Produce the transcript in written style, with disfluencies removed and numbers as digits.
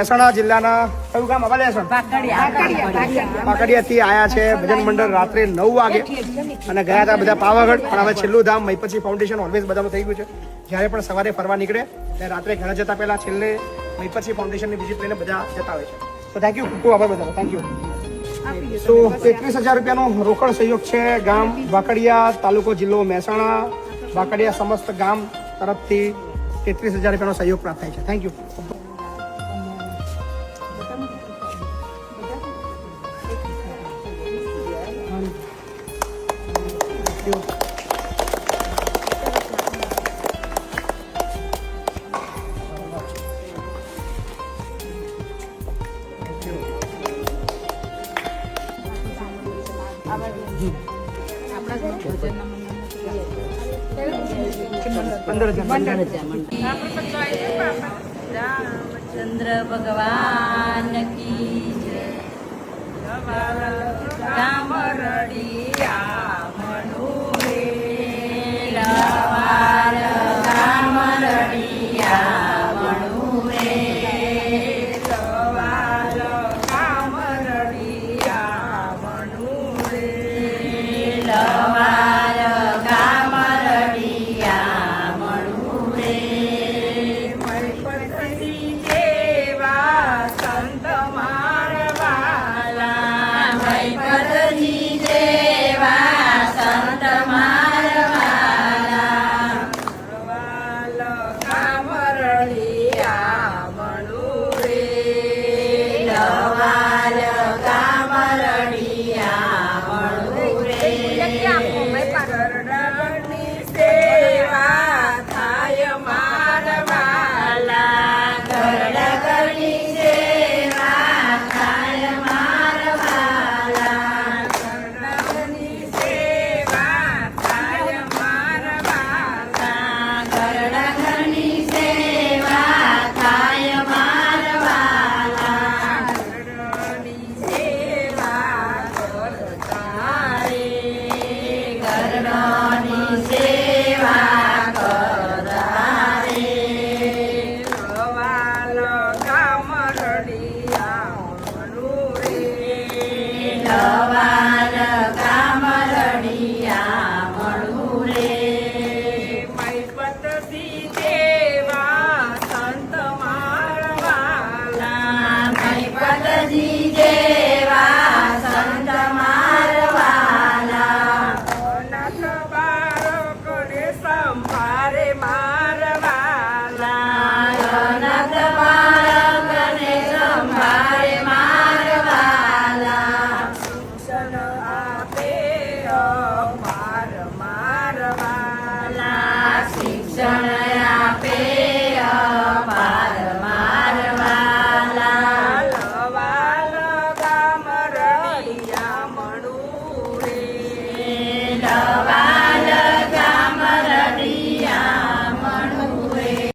મહેસાણા જિલ્લાના કયું ગામ અબાલેસણ પાકડિયાથી આવ્યા છે ભજન મંડળ રાત્રે 9 વાગે અને ગયા હતા બધા પાવાગઢ, પણ હવે છેલ્લું ધામ મહીપતસિંહ ફાઉન્ડેશન ઓલવેઝ બધામાં થઈ ગયું છે. જ્યારે પણ સવારે ફરવા નીકળે ત્યારે રાત્રે ઘરે જતા પહેલા છેલ્લે મહીપતસિંહ ફાઉન્ડેશનની વિઝિટ લઈને બધા જતા હોય છે. તો થેન્ક યુ, ખૂબ આભાર બધા, થેન્ક યુ. તો 33,000 રૂપિયાનો રોકડ સહયોગ છે ગામ વાકડિયા, તાલુકો જિલ્લો મહેસાણા, વાકડિયા સમસ્ત ગામ તરફથી 33,000 રૂપિયાનો સહયોગ પ્રાપ્ત થાય છે. Thank you. રામચંદ્ર ભગવાન કી જય. રામ રડિયા મનુરે લવાર રામ રડિયા મનુરે લવાર રામ રડિયા મનુરે લવાર રામ રડિયા મનુરે મહીપતસિંહ જેવા સંત મારવાલા મહીપતસિંહ જેવા સંત મારવાલા લવાર રામ રડિયા મનુરે લવાર રામ રડિયા મનુરે ગરડાની સેવા થાય મારવાલા ગરડાની સેવા થાય મારવાલા ગરડાની સેવા થાય મારવાલા ગરડાની સેવા થાય મારવાલા ગરડાની સેવા કરતા રે ગરડાની સેવા કરતા રે લવાલ ગામ રડિયા મનુરે લવાલ ગામ રડિયા મનુરે મહીપતસિંહ જેવા સંત મારવાલા મહીપતસિંહ જેવા સંત મારવાલા અનાથ બાળકોને સંભાળે મારવાલા અનાથ બાળકોને સંભાળે મારવાલા શિક્ષણ આપે અપાર મારવાલા શિક્ષણ આપે અપાર મારવાલા લવાલ ગામ રડિયા મનુરે લવાલ